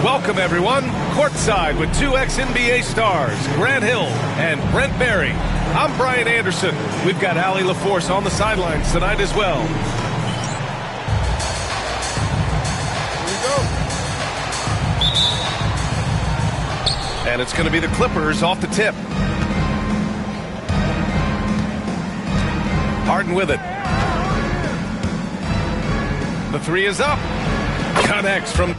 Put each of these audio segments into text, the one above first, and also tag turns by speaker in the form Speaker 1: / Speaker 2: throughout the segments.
Speaker 1: Welcome, everyone. Courtside with two ex-NBA stars, Grant Hill and Brent Barry. I'm Brian Anderson. We've got Allie LaForce on the sidelines tonight as well. Here we go. And it's going to be the Clippers off the tip. Harden with it. The three is up. Connects from...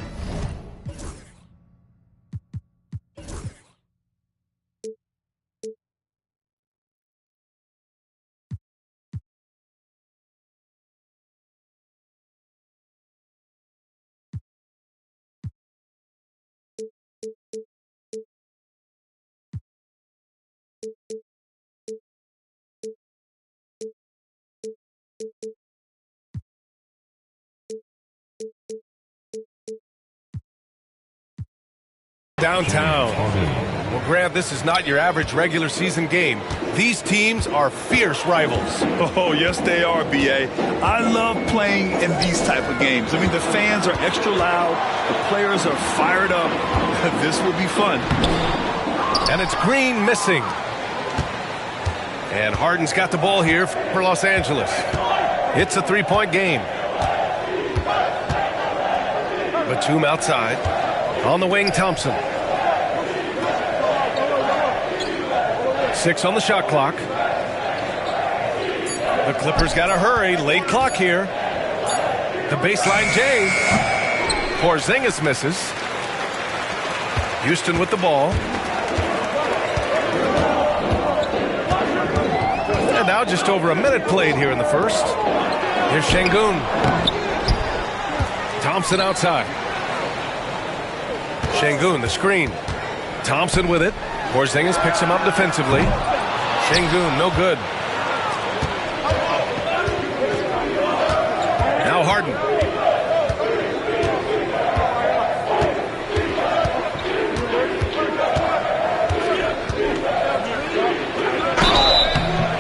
Speaker 1: downtown. Well, Grant, this is not your average regular season game. These teams are fierce rivals.
Speaker 2: Oh, yes, they are, B.A. I love playing in these type of games. I mean, the fans are extra loud. The players are fired up. This will be fun.
Speaker 1: And it's Green missing. And Harden's got the ball here for Los Angeles. It's a three-point game. Batum outside. On the wing, Thompson. 6 on the shot clock. The Clippers got to hurry. Late clock here. The baseline J. Porzingis misses. Houston with the ball. And now just over a minute played here in the first. Here's Şengün. Thompson outside. Şengün, the screen. Thompson with it. Porzingis picks him up defensively. Şengün, no good. Now Harden.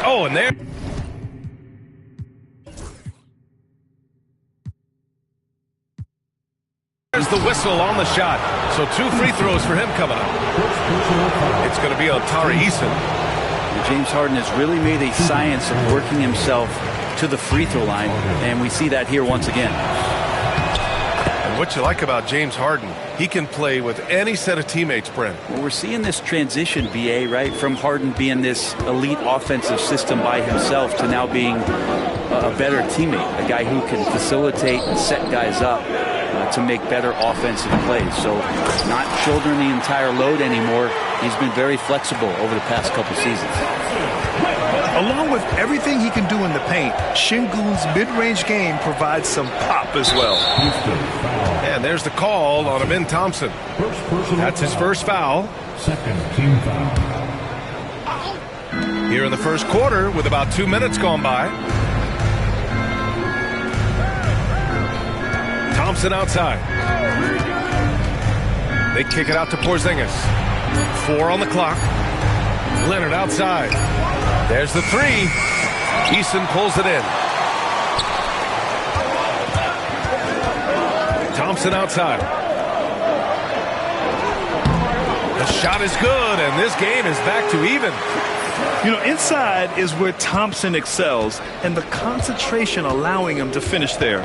Speaker 1: Oh, and there. There's the whistle on the shot. So 2 free throws for him coming up. It's going to be on Tari Eason.
Speaker 3: James Harden has really made a science of working himself to the free throw line, and we see that here once again.
Speaker 1: And what you like about James Harden, he can play with any set of teammates, Brent.
Speaker 3: Well, we're seeing this transition, BA, right, from Harden being this elite offensive system by himself to now being a better teammate, a guy who can facilitate and set guys up to make better offensive plays. So not shouldering the entire load anymore. He's been very flexible over the past couple seasons.
Speaker 2: Along with everything he can do in the paint, Şengün's mid-range game provides some pop as well.
Speaker 1: And there's the call on Amin Thompson. That's his first foul.
Speaker 4: Second team foul.
Speaker 1: Here in the first quarter with about 2 minutes gone by. Thompson outside. They kick it out to Porzingis. 4 on the clock. Leonard outside. There's the 3. Eason pulls it in. Thompson outside. The shot is good, and this game is back to even.
Speaker 2: You know, inside is where Thompson excels, and the concentration allowing him to finish there.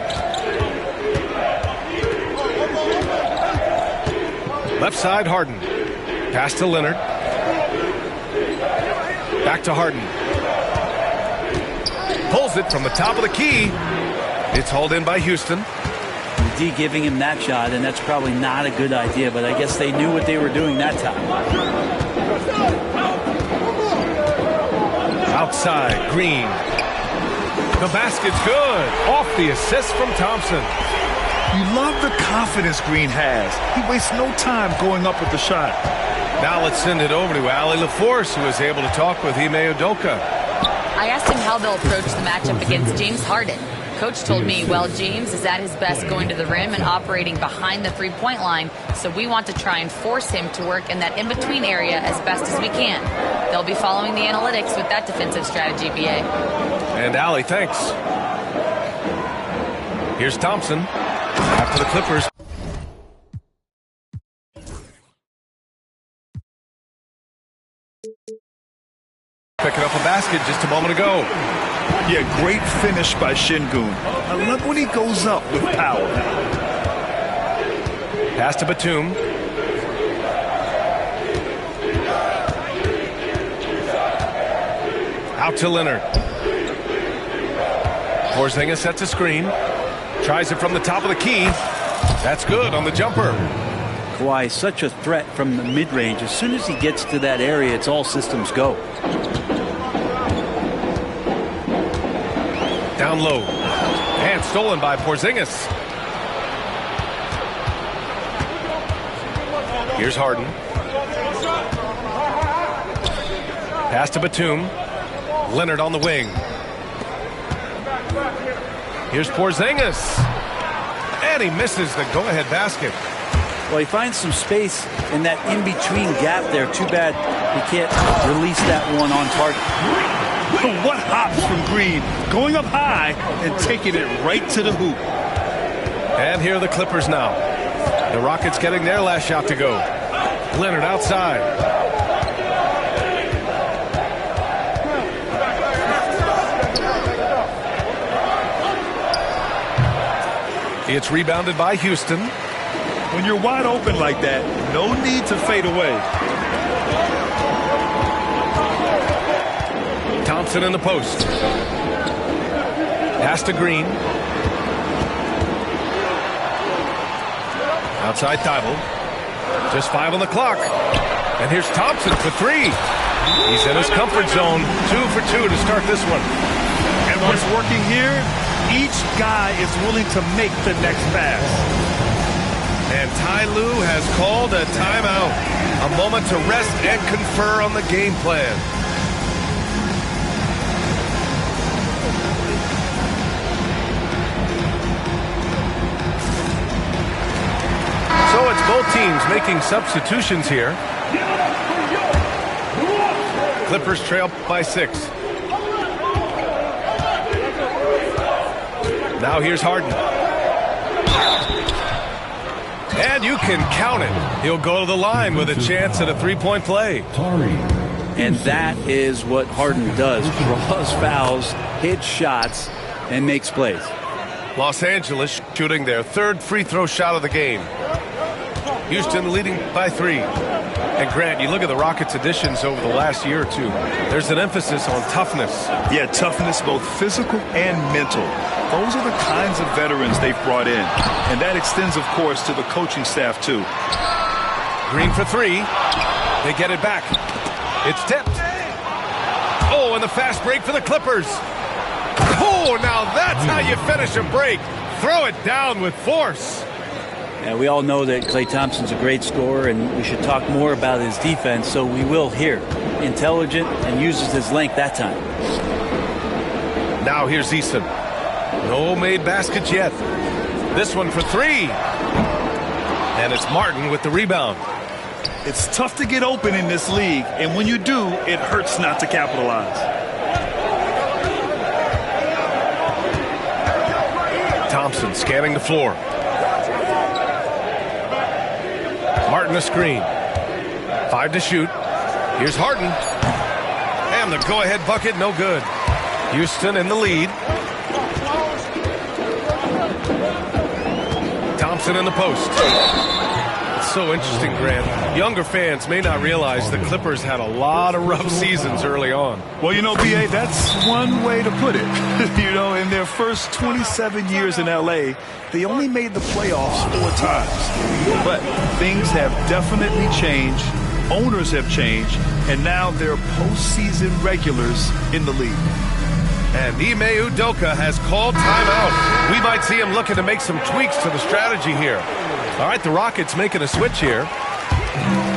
Speaker 1: Left side, Harden. Pass to Leonard. Back to Harden. Pulls it from the top of the key. It's hauled in by Houston.
Speaker 3: The D giving him that shot, and that's probably not a good idea, but I guess they knew what they were doing that time.
Speaker 1: Outside, Green. The basket's good. Off the assist from Thompson.
Speaker 2: You love the confidence Green has. He wastes no time going up with the shot.
Speaker 1: Now let's send it over to Allie LaForce, who is able to talk with Ime Udoka.
Speaker 5: I asked him how they'll approach the matchup against James Harden. Coach told me, well, James is at his best going to the rim and operating behind the three-point line, so we want to try and force him to work in that in-between area as best as we can. They'll be following the analytics with that defensive strategy, BA.
Speaker 1: And Allie, thanks. Here's Thompson. After the Clippers basket just a moment ago.
Speaker 2: Yeah, great finish by Şengün. I love when he goes up with power.
Speaker 1: Pass to Batum. Out to Leonard. Porzingis sets a screen. Tries it from the top of the key. That's good on the jumper.
Speaker 3: Kawhi, such a threat from the mid-range. As soon as he gets to that area, it's all systems go.
Speaker 1: Down low. And stolen by Porzingis. Here's Harden. Pass to Batum. Leonard on the wing. Here's Porzingis. And he misses the go-ahead basket.
Speaker 3: Well, he finds some space in that in-between gap there. Too bad he can't release that one on target.
Speaker 2: What hops from Green, going up high and taking it right to the hoop.
Speaker 1: And here are the Clippers now. The Rockets getting their last shot to go. Leonard outside. It's rebounded by Houston.
Speaker 2: When you're wide open like that, no need to fade away.
Speaker 1: Thompson in the post. Pass to Green. Outside Thibault. Just 5 on the clock. And here's Thompson for 3. He's in his comfort zone. 2 for 2 to start this one.
Speaker 2: And what's working here? Each guy is willing to make the next pass.
Speaker 1: And Ty Lue has called a timeout. A moment to rest and confer on the game plan. So it's both teams making substitutions here. Clippers trail by 6. Now here's Harden. And you can count it. He'll go to the line with a chance at a three-point play.
Speaker 3: And that is what Harden does. Draws fouls, hits shots, and makes plays.
Speaker 1: Los Angeles shooting their 3rd free throw shot of the game. Houston leading by 3. And Grant, you look at the Rockets' additions over the last year or two. There's an emphasis on toughness.
Speaker 2: Yeah, toughness, both physical and mental. Those are the kinds of veterans they've brought in. And that extends, of course, to the coaching staff, too.
Speaker 1: Green for 3. They get it back. It's tipped. Oh, and the fast break for the Clippers. Oh, now that's how you finish a break. Throw it down with force.
Speaker 3: And we all know that Klay Thompson's a great scorer, and we should talk more about his defense, so we will here. Intelligent and uses his length that time.
Speaker 1: Now here's Eason. No made baskets yet. This one for 3. And it's Martin with the rebound.
Speaker 2: It's tough to get open in this league, and when you do, it hurts not to capitalize.
Speaker 1: Thompson scanning the floor. Martin a screen. 5 to shoot. Here's Harden. And the go-ahead bucket, no good. Houston in the lead. Thompson in the post. It's so interesting, Grant. Younger fans may not realize the Clippers had a lot of rough seasons early on.
Speaker 2: Well, you know, B.A., that's one way to put it. You know, in their first 27 years in L.A., they only made the playoffs 4 times. But things have definitely changed. Owners have changed. And now they're postseason regulars in the league.
Speaker 1: And Ime Udoka has called timeout. We might see him looking to make some tweaks to the strategy here. All right, the Rockets making a switch here.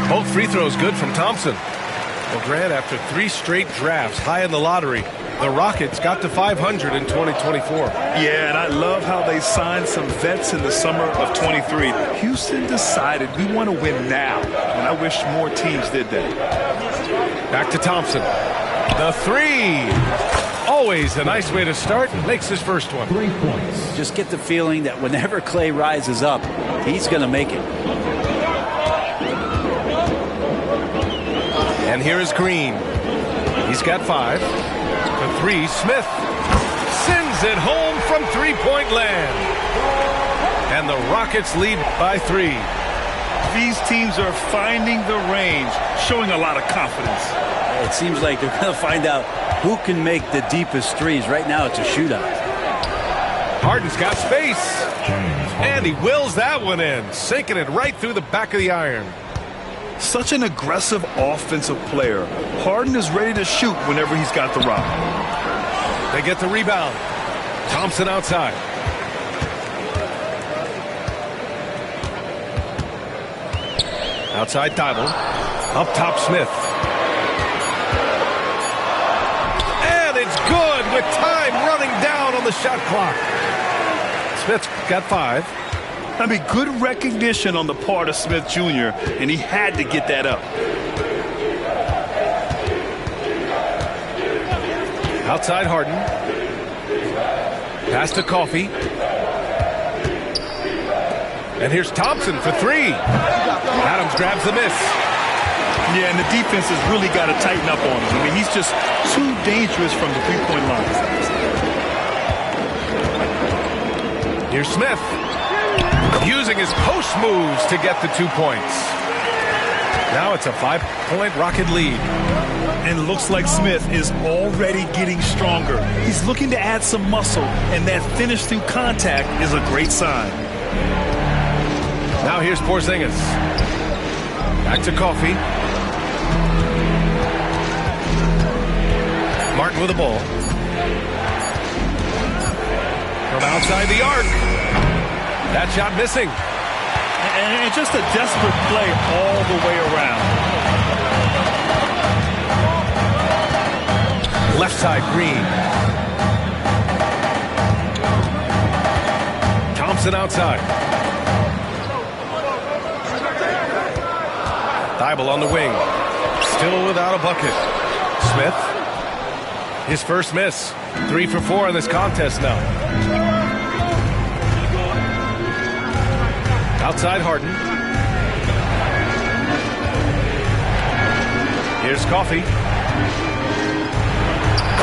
Speaker 1: Both free throws good from Thompson. Well, Grant, after 3 straight drafts high in the lottery, the Rockets got to 500 in 2024.
Speaker 2: Yeah, and I love how they signed some vets in the summer of 23. Houston decided we want to win now, and I wish more teams did that.
Speaker 1: Back to Thompson. The 3. Always a nice way to start. Makes his first one.
Speaker 4: 3 points.
Speaker 3: Just get the feeling that whenever Klay rises up, he's going to make it.
Speaker 1: And here is Green. He's got 5. For three, Smith sends it home from three-point land. And the Rockets lead by 3.
Speaker 2: These teams are finding the range, showing a lot of confidence.
Speaker 3: It seems like they're going to find out who can make the deepest threes. Right now, it's a shootout.
Speaker 1: Harden's got space. And he wills that one in, sinking it right through the back of the iron.
Speaker 2: Such an aggressive offensive player. Harden is ready to shoot whenever he's got the rock.
Speaker 1: They get the rebound. Thompson outside. Outside Thibault. Up top Smith. And it's good with time running down on the shot clock. Smith's got 5.
Speaker 2: I mean, good recognition on the part of Smith Jr., and he had to get that up.
Speaker 1: Outside Harden. Pass to Coffey. And here's Thompson for 3. Adams grabs the miss.
Speaker 2: Yeah, and the defense has really got to tighten up on him. I mean, he's just too dangerous from the three-point line.
Speaker 1: Here's Smith. Using his post moves to get the 2 points. Now it's a 5-point Rocket lead.
Speaker 2: And it looks like Smith is already getting stronger. He's looking to add some muscle, and that finish through contact is a great sign.
Speaker 1: Now here's Porzingis. Back to Coffey. Martin with the ball. From outside the arc. That shot missing.
Speaker 2: And just a desperate play all the way around.
Speaker 1: Left side, Green. Thompson outside. Thibault on the wing. Still without a bucket. Smith. His first miss. 3 for 4 in this contest now. Outside Harden. Here's Coffey.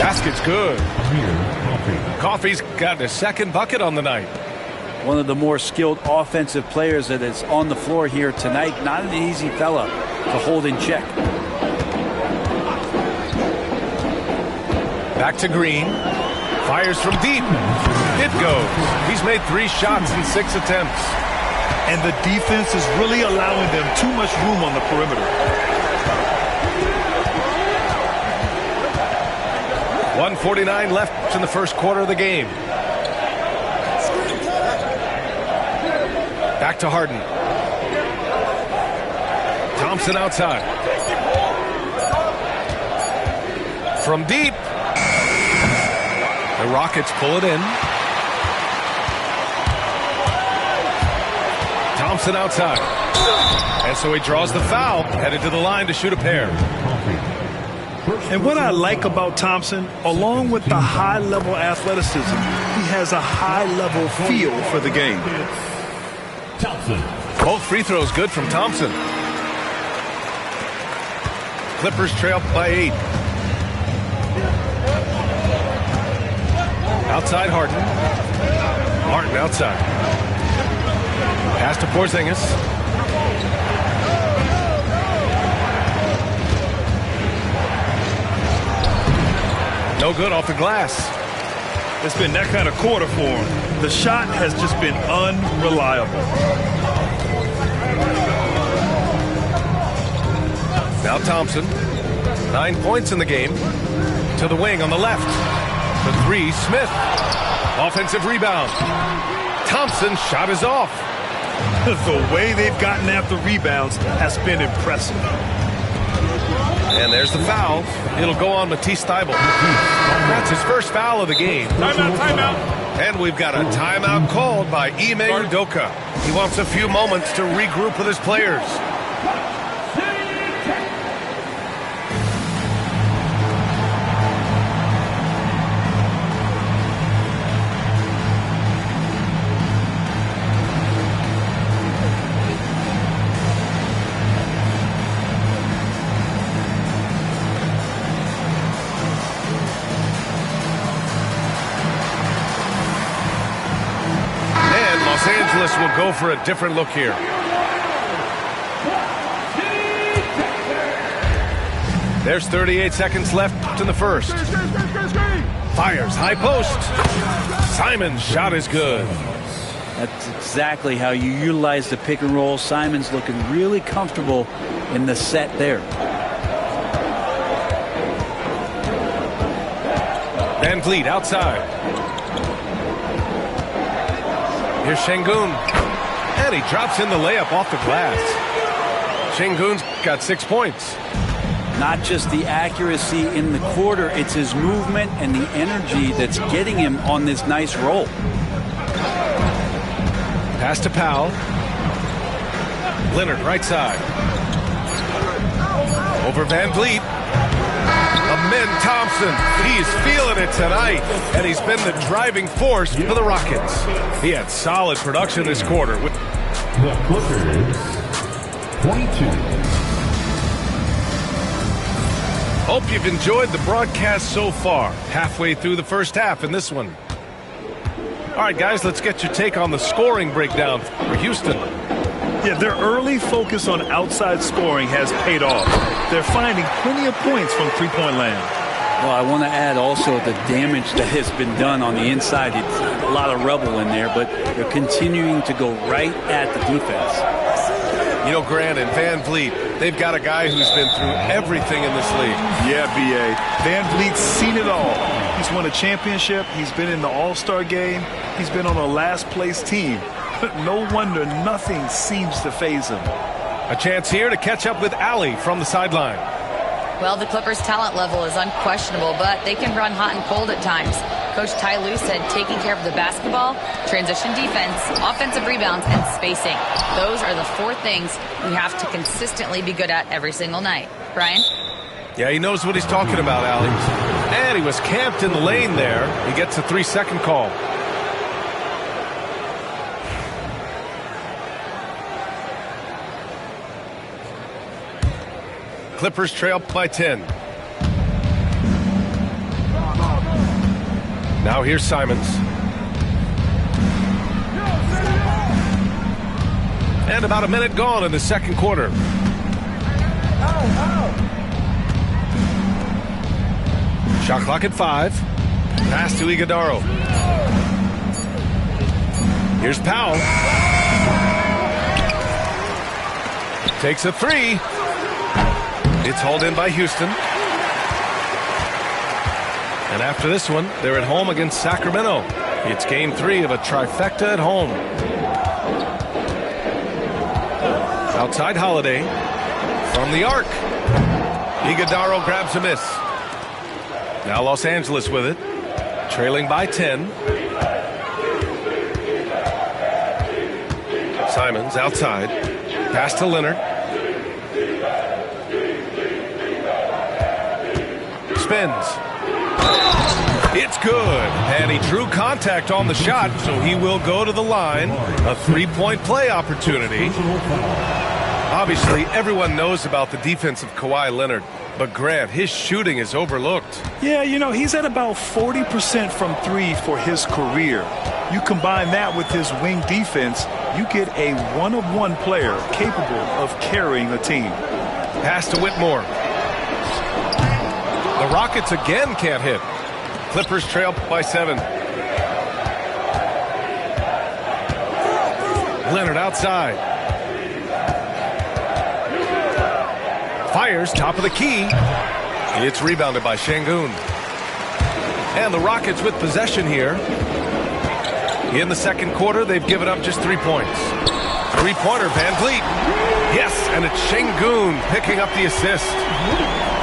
Speaker 1: Basket's good. Coffey's got his second bucket on the night.
Speaker 3: One of the more skilled offensive players that is on the floor here tonight. Not an easy fella to hold in check.
Speaker 1: Back to Green. Fires from deep. It goes. He's made 3 shots in 6 attempts.
Speaker 2: And the defense is really allowing them too much room on the perimeter.
Speaker 1: 1:49 left in the first quarter of the game. Back to Harden. Thompson outside. From deep. The Rockets pull it in. Thompson outside. And so he draws the foul, headed to the line to shoot a pair.
Speaker 2: And what I like about Thompson, along with the high-level athleticism, he has a high-level feel for the game.
Speaker 1: Both free throws good from Thompson. Clippers trail by 8. Outside Harden. Martin outside. Pass to Porzingis. No good off the glass.
Speaker 2: It's been that kind of quarter for him. The shot has just been unreliable.
Speaker 1: Now Thompson. 9 points in the game. To the wing on the left. The 3, Smith. Offensive rebound. Thompson's shot is off.
Speaker 2: The way they've gotten after rebounds has been impressive.
Speaker 1: And there's the foul. It'll go on Matisse Thybulle. That's his first foul of the game.
Speaker 2: Timeout, timeout.
Speaker 1: And we've got a timeout called by Ime Udoka. He wants a few moments to regroup with his players. Angeles will go for a different look here. There's 38 seconds left in the first. Fires, high post. Simon's shot is good.
Speaker 3: That's exactly how you utilize the pick and roll. Simon's looking really comfortable in the set there.
Speaker 1: Van Vliet outside. Here's Şengün. And he drops in the layup off the glass. Şengün's got 6 points.
Speaker 3: Not just the accuracy in the quarter, it's his movement and the energy that's getting him on this nice roll.
Speaker 1: Pass to Powell. Leonard right side. Over Van Vliet. Amen Thompson. He's feeling it tonight, and he's been the driving force for the Rockets. He had solid production this quarter.
Speaker 4: The Clippers, 22.
Speaker 1: Hope you've enjoyed the broadcast so far. Halfway through the first half in this one. All right, guys, let's get your take on the scoring breakdown for Houston.
Speaker 2: Yeah, their early focus on outside scoring has paid off. They're finding plenty of points from three-point land.
Speaker 3: Well, I want to add also the damage that has been done on the inside. It's a lot of rubble in there, but they're continuing to go right at the defense.
Speaker 1: You know, Grant and Van Vliet, they've got a guy who's been through everything in this league.
Speaker 2: Yeah, B.A. Van Vliet's seen it all. He's won a championship. He's been in the All-Star game. He's been on a last-place team. No wonder nothing seems to faze him.
Speaker 1: A chance here to catch up with Allie from the sideline.
Speaker 5: Well, the Clippers' talent level is unquestionable, but they can run hot and cold at times. Coach Ty Lue said taking care of the basketball, transition defense, offensive rebounds, and spacing. Those are the 4 things we have to consistently be good at every single night. Brian?
Speaker 1: Yeah, he knows what he's talking about, Allie. And he was camped in the lane there. He gets a 3-second call. Clippers trail by 10. Now here's Simons. And about a minute gone in the second quarter. Shot clock at 5. Pass to Iguodaro. Here's Powell. Takes a 3. It's hauled in by Houston. And after this one, they're at home against Sacramento. It's game 3 of a trifecta at home. Outside Holiday. From the arc. Iguodaro grabs a miss. Now Los Angeles with it. Trailing by 10. Simons outside. Pass to Leonard. Spins. It's good. And he drew contact on the shot, so he will go to the line. A 3-point play opportunity. Obviously, everyone knows about the defense of Kawhi Leonard. But Grant, his shooting is overlooked.
Speaker 2: Yeah, you know, he's at about 40% from 3 for his career. You combine that with his wing defense, you get a one-of-one player capable of carrying a team.
Speaker 1: Pass to Whitmore. The Rockets again can't hit. Clippers trail by 7. Leonard outside. Fires top of the key. It's rebounded by Şengün. And the Rockets with possession here. In the second quarter, they've given up just 3 points. 3-pointer, Van Vliet. Yes, and it's Şengün picking up the assist.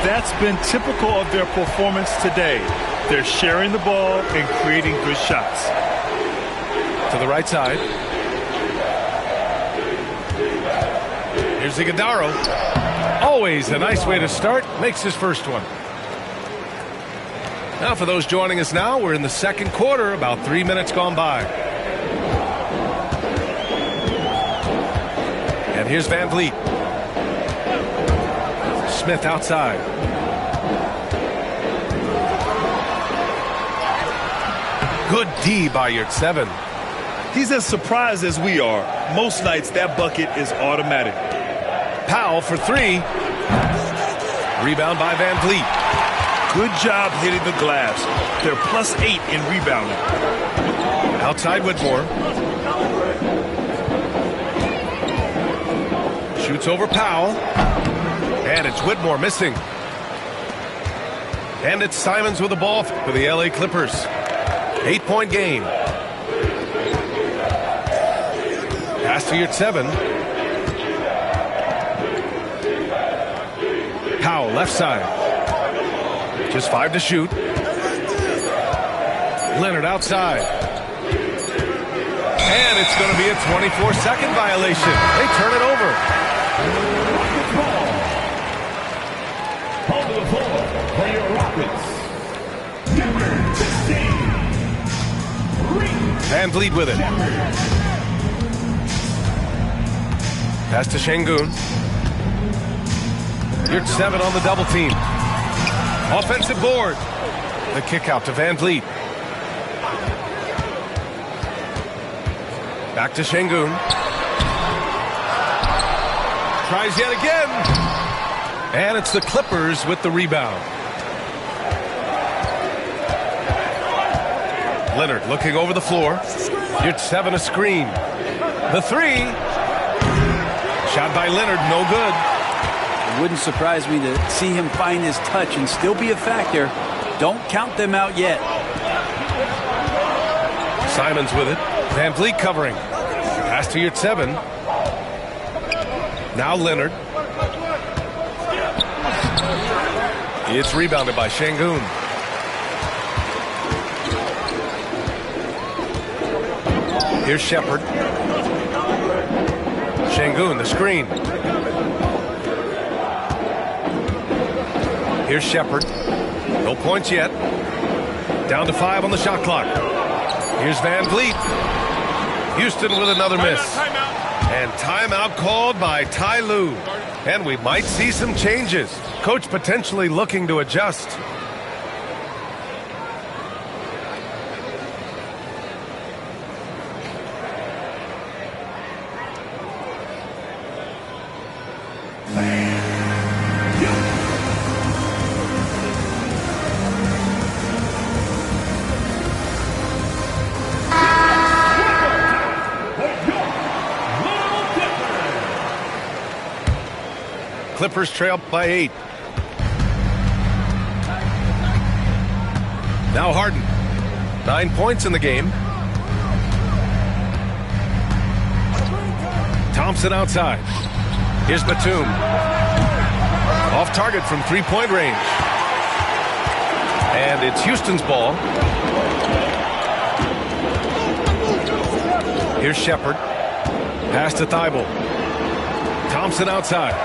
Speaker 2: That's been typical of their performance today. They're sharing the ball and creating good shots.
Speaker 1: To the right side. Here's Iguodaro. Always a nice way to start. Makes his first one. Now for those joining us now, we're in the second quarter, about 3 minutes gone by. And here's Van Vliet. Smith outside. Good D by Yurtseven.
Speaker 2: He's as surprised as we are. Most nights, that bucket is automatic.
Speaker 1: Powell for three. Rebound by Van Vliet.
Speaker 2: Good job hitting the glass. They're +8 in rebounding.
Speaker 1: Outside Whitmore. Shoots over Powell. And it's Whitmore missing. And it's Simons with the ball for the LA Clippers. 8-point game. Pass to Yurtseven. Powell left side. Just 5 to shoot. Leonard outside. And it's going to be a 24-second violation. They turn it over.
Speaker 4: On the floor for your Rockets, number 16,
Speaker 1: Van Vliet with it. Pass to Şengün. Yurtseven on the double team. Offensive board. The kick out to Van Vliet. Back to Şengün. Tries yet again. And it's the Clippers with the rebound. Leonard looking over the floor. Yurtseven a screen. The three. Shot by Leonard, no good.
Speaker 3: It wouldn't surprise me to see him find his touch and still be a factor. Don't count them out yet.
Speaker 1: Simons with it. Van Vliet covering. Pass to Yurtseven. Now Leonard. It's rebounded by Şengün. Here's Shepherd. Şengün, the screen. Here's Shepherd. No points yet. Down to 5 on the shot clock. Here's Van Vliet. Houston with another miss. And timeout called by Ty Lue. And we might see some changes. Coach potentially looking to adjust. Clippers trail by 8. Now Harden. 9 points in the game. Thompson outside. Here's Batum. Off target from 3-point range. And it's Houston's ball. Here's Shepherd. Pass to Thibault. Thompson outside.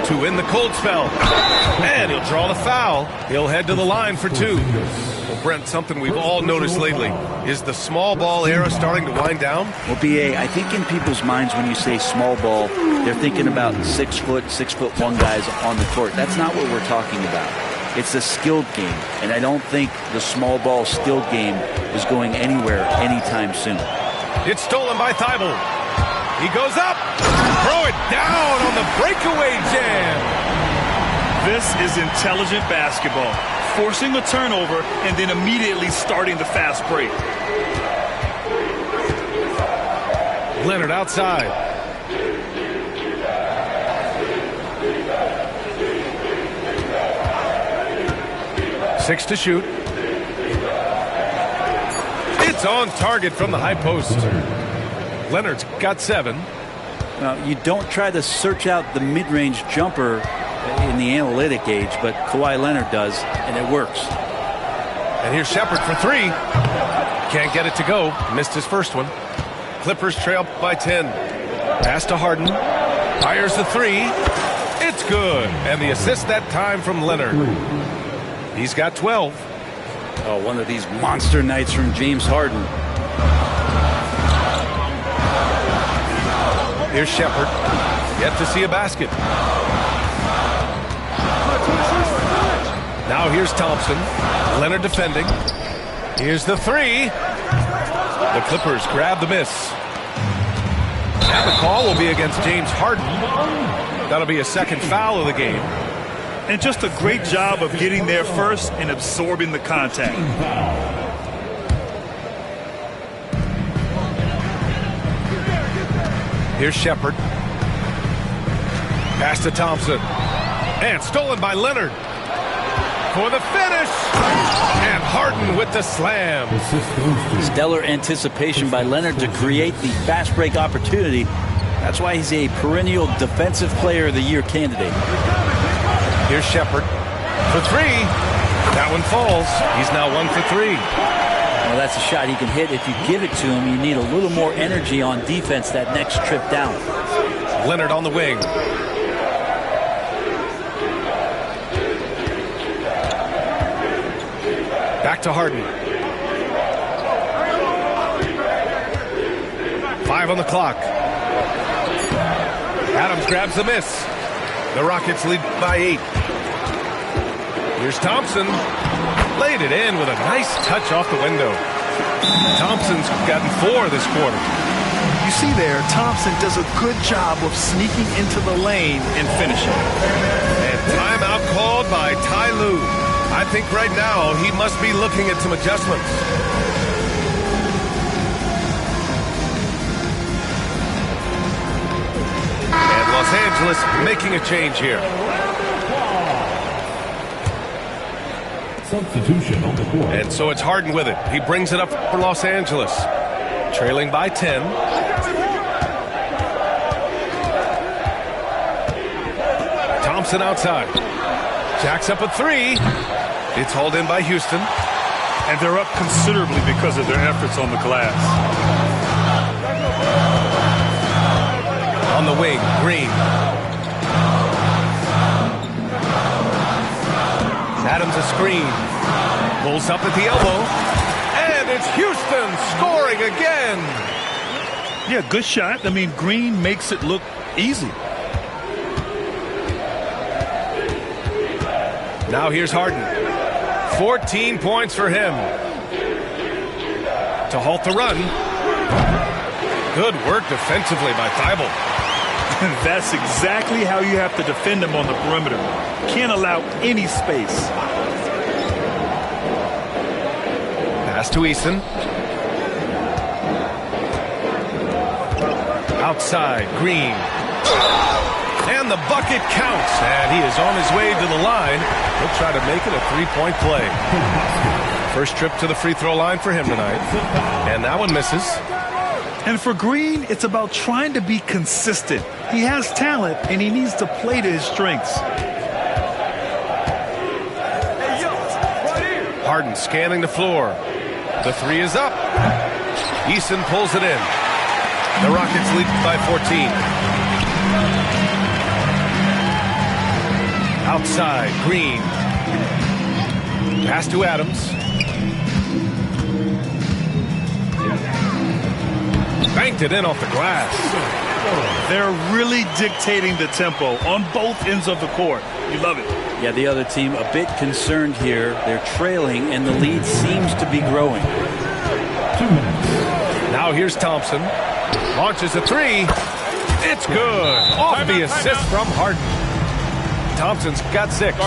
Speaker 1: To in the cold spell. And he'll draw the foul. He'll head to the line for 2. Well, Brent, something we've all noticed lately. Is the small ball era starting to wind down?
Speaker 3: Well, B.A., I think in people's minds when you say small ball, they're thinking about 6'1" guys on the court. That's not what we're talking about. It's a skilled game. And I don't think the small ball skilled game is going anywhere anytime soon.
Speaker 1: It's stolen by Thibault. He goes up. Throw it down on the breakaway jam.
Speaker 2: This is intelligent basketball. Forcing a turnover and then immediately starting the fast break.
Speaker 1: Leonard outside. Six to shoot. It's on target from the high post. Leonard's got 7.
Speaker 3: You don't try to search out the mid-range jumper in the analytic age, but Kawhi Leonard does, and it works.
Speaker 1: And here's Shepherd for 3. Can't get it to go. Missed his first one. Clippers trail by 10. Pass to Harden. Fires the 3. It's good. And the assist that time from Leonard. He's got 12.
Speaker 3: Oh, one of these monster nights from James Harden.
Speaker 1: Here's Shepherd. Yet to see a basket. Now here's Thompson. Leonard defending. Here's the 3. The Clippers grab the miss. And the call will be against James Harden. That'll be a second foul of the game.
Speaker 2: And just a great job of getting there first and absorbing the contact.
Speaker 1: Here's Shepherd. Pass to Thompson. And stolen by Leonard. For the finish. And Harden with the slam.
Speaker 3: Stellar anticipation by Leonard to create the fast break opportunity. That's why he's a perennial Defensive Player of the Year candidate.
Speaker 1: Here's Shepherd for three. That one falls. He's now 1 for 3.
Speaker 3: Well, that's a shot he can hit. If you give it to him, you need a little more energy on defense that next trip down.
Speaker 1: Leonard on the wing. Back to Harden. 5 on the clock. Adams grabs the miss. The Rockets lead by 8. Here's Thompson. Laid it in with a nice touch off the window. Thompson's gotten 4 this quarter.
Speaker 2: You see there, Thompson does a good job of sneaking into the lane and finishing.
Speaker 1: And timeout called by Ty Lue. I think right now he must be looking at some adjustments. And Los Angeles making a change here.
Speaker 4: Substitution on the court.
Speaker 1: And so it's Harden with it. He brings it up for Los Angeles. Trailing by 10. Thompson outside. Jacks up a 3. It's hauled in by Houston.
Speaker 2: And they're up considerably because of their efforts on the glass.
Speaker 1: On the wing, Green. Adams a screen. Pulls up at the elbow. And it's Houston scoring again.
Speaker 2: Yeah, good shot. I mean, Green makes it look easy.
Speaker 1: Now here's Harden. 14 points for him. To halt the run. Good work defensively by Thibault.
Speaker 2: That's exactly how you have to defend him on the perimeter. Can't allow any space.
Speaker 1: Pass to Eason. Outside, Green. And the bucket counts. And he is on his way to the line. He'll try to make it a 3-point play. First trip to the free throw line for him tonight. And that one misses.
Speaker 2: And for Green, it's about trying to be consistent. He has talent, and he needs to play to his strengths.
Speaker 1: Harden scanning the floor. The 3 is up. Eason pulls it in. The Rockets lead by 14. Outside, Green. Pass to Adams. Banked it in off the glass.
Speaker 2: They're really dictating the tempo on both ends of the court. You love it.
Speaker 3: Yeah, the other team a bit concerned here. They're trailing, and the lead seems to be growing.
Speaker 4: 2 minutes.
Speaker 1: Now here's Thompson. Launches a 3. It's good. Off the assist from Harden. Thompson's got 6.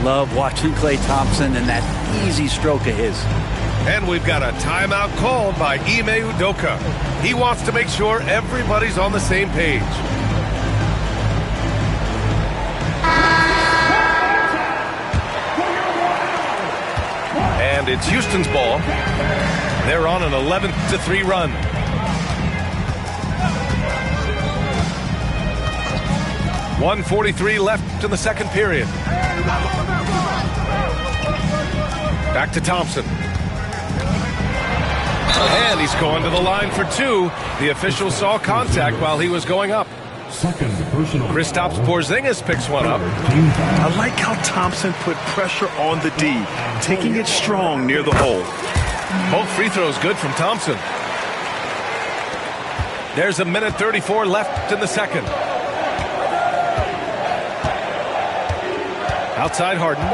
Speaker 3: Love watching Klay Thompson and that easy stroke of his.
Speaker 1: And we've got a timeout called by Ime Udoka. He wants to make sure everybody's on the same page. And it's Houston's ball. They're on an 11-3 run. .143 left in the second period. Back to Thompson. And he's going to the line for 2. The official saw contact while he was going up.
Speaker 4: Second personal.
Speaker 1: Kristaps Porzingis picks one up.
Speaker 2: I like how Thompson put pressure on the D, taking it strong near the hole.
Speaker 1: Both free throws good from Thompson. There's a minute 34 left in the second. Outside Harden.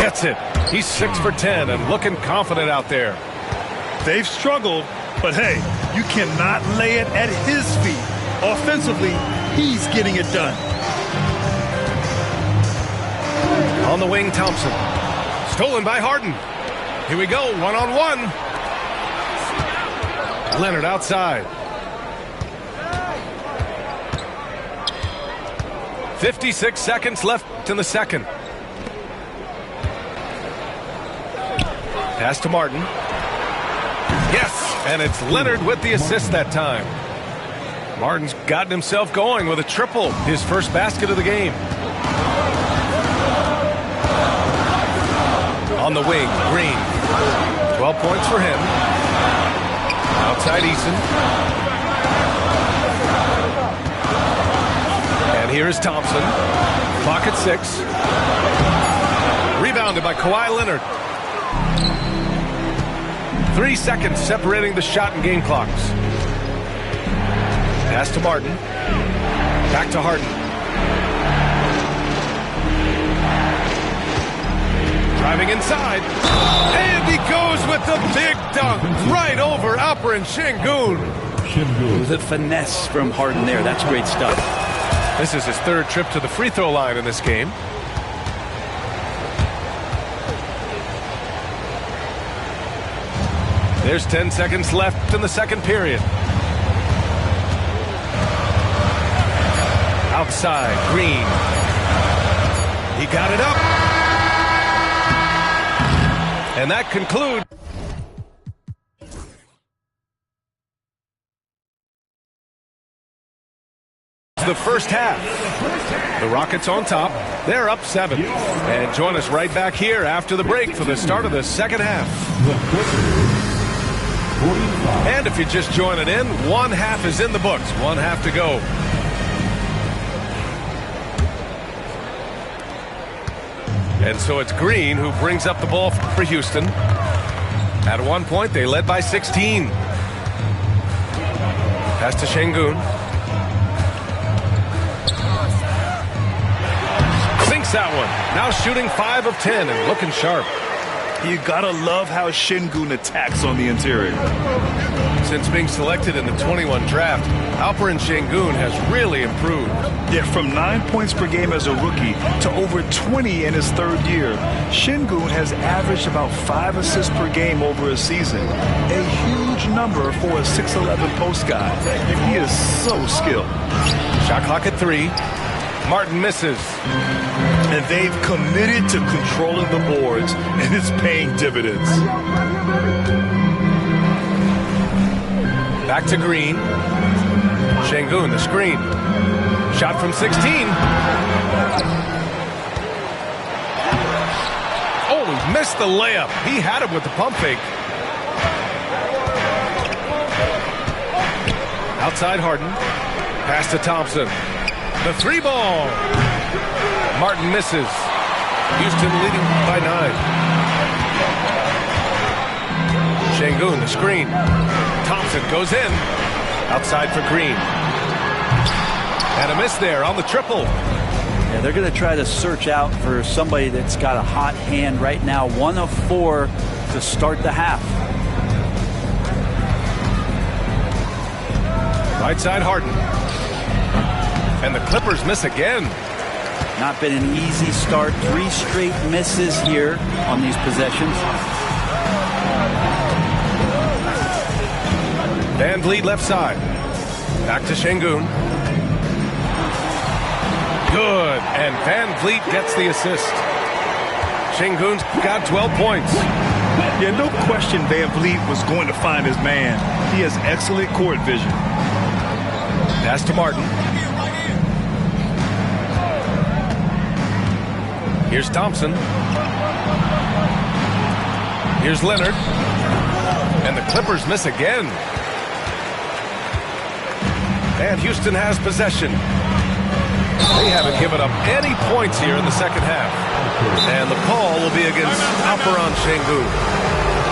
Speaker 1: Gets it. He's 6 for 10 and looking confident out there.
Speaker 2: They've struggled, but hey, you cannot lay it at his feet. Offensively, he's getting it done.
Speaker 1: On the wing, Thompson. Stolen by Harden. Here we go, one-on-one. Leonard outside. 56 seconds left in the second. Pass to Martin. Yes, and it's Leonard with the assist that time. Martin's gotten himself going with a triple, his first basket of the game. On the wing, Green. 12 points for him. Outside Eason. And here is Thompson. Clock at 6. Rebounded by Kawhi Leonard. 3 seconds separating the shot and game clocks. Pass to Martin. Back to Harden. Driving inside. And he goes with the big dunk right over Alperen Sengun.
Speaker 3: The finesse from Harden there. That's great stuff.
Speaker 1: This is his third trip to the free throw line in this game. There's 10 seconds left in the second period. Outside, Green. He got it up. And that concludes the first half. The Rockets on top. They're up 7. And join us right back here after the break for the start of the second half. And if you're just joining in, one half is in the books. One half to go. And so it's Green who brings up the ball for Houston. At one point, they led by 16. Pass to Sengun. Sinks that one. Now shooting 5 of 10 and looking sharp.
Speaker 2: You gotta love how Sengun attacks on the interior.
Speaker 1: Since being selected in the 21 draft, Alperen Sengun has really improved.
Speaker 2: Yeah, from 9 points per game as a rookie to over 20 in his third year, Sengun has averaged about 5 assists per game over a season. A huge number for a 6'11 post guy. He is so skilled.
Speaker 1: Shot clock at 3. Martin misses.
Speaker 2: And they've committed to controlling the boards, and it's paying dividends.
Speaker 1: Back to Green. Sengun, the screen. Shot from 16. Oh, he missed the layup. He had it with the pump fake. Outside Harden. Pass to Thompson. The 3 ball. Martin misses. Houston leading by 9. Sengun, the screen. Thompson goes in. Outside for Green. And a miss there on the triple.
Speaker 3: Yeah, they're going to try to search out for somebody that's got a hot hand right now. 1 of 4 to start the half.
Speaker 1: Right side Harden. And the Clippers miss again.
Speaker 3: Not been an easy start. 3 straight misses here on these possessions.
Speaker 1: Van Vliet left side. Back to Sengun. Good. And Van Vliet gets the assist. Sengun's got 12 points.
Speaker 2: Yeah, no question Van Vliet was going to find his man. He has excellent court vision.
Speaker 1: Pass to Martin. Here's Thompson. Here's Leonard. And the Clippers miss again. And Houston has possession. They haven't given up any points here in the second half. And the call will be against Alperen Sengun.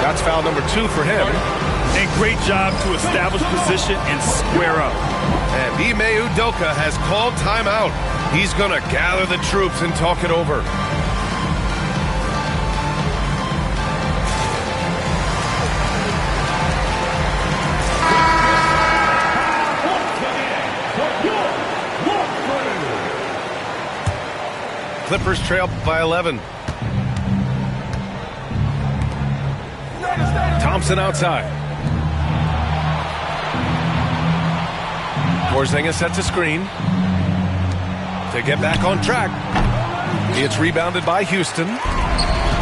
Speaker 1: That's foul number 2 for him.
Speaker 2: And great job to establish position and square up.
Speaker 1: And Ime Udoka has called timeout. He's going to gather the troops and talk it over. Clippers trail by 11. Thompson outside. Porzingis sets a screen to get back on track. It's rebounded by Houston.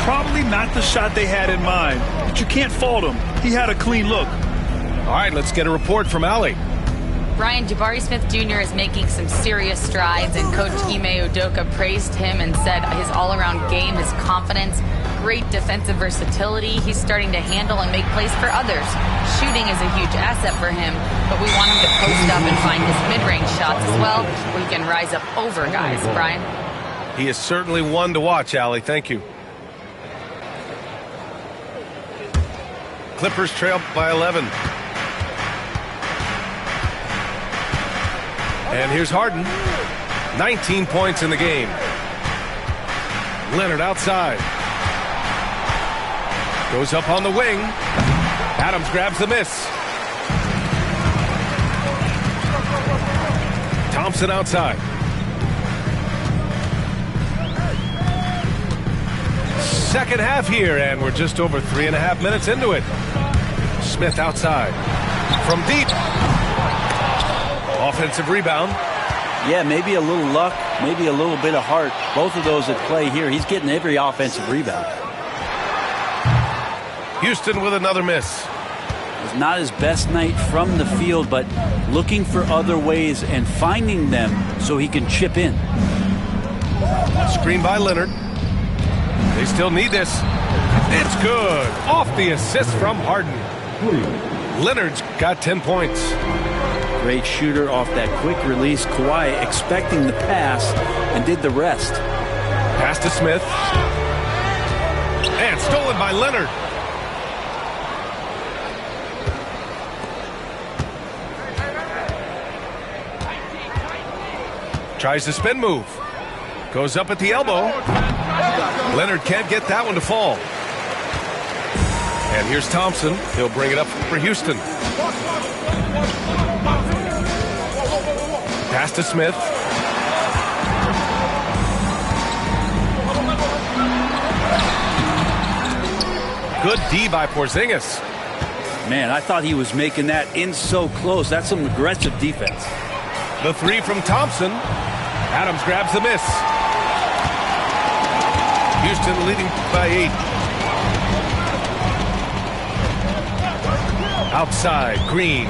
Speaker 2: Probably not the shot they had in mind, but you can't fault him. He had a clean look.
Speaker 1: All right, let's get a report from Allie.
Speaker 5: Brian, Jabari Smith Jr. is making some serious strides, and Coach Ime Udoka praised him and said his all-around game, his confidence, great defensive versatility. He's starting to handle and make plays for others. Shooting is a huge asset for him, but we want him to post up and find his mid-range shots as well, where he can rise up over guys. Brian?
Speaker 1: He is certainly one to watch, Allie. Thank you. Clippers trail by 11. And here's Harden. 19 points in the game. Leonard outside. Goes up on the wing. Adams grabs the miss. Thompson outside. Second half here, and we're just over 3.5 minutes into it. Smith outside. From deep. Offensive rebound.
Speaker 3: Yeah, maybe a little luck, maybe a little bit of heart. Both of those at play here. He's getting every offensive rebound.
Speaker 1: Houston with another miss.
Speaker 3: It's not his best night from the field, but looking for other ways and finding them so he can chip in.
Speaker 1: Screen by Leonard. They still need this. It's good. Off the assist from Harden. Leonard's got 10 points.
Speaker 3: Great shooter off that quick release. Kawhi expecting the pass and did the rest.
Speaker 1: Pass to Smith. And stolen by Leonard. Tries the spin move. Goes up at the elbow. Leonard can't get that one to fall. And here's Thompson. He'll bring it up for Houston. Pass to Smith. Good D by Porzingis.
Speaker 3: Man, I thought he was making that in so close. That's some aggressive defense.
Speaker 1: The three from Thompson. Adams grabs the miss. Houston leading by 8. Outside, Green.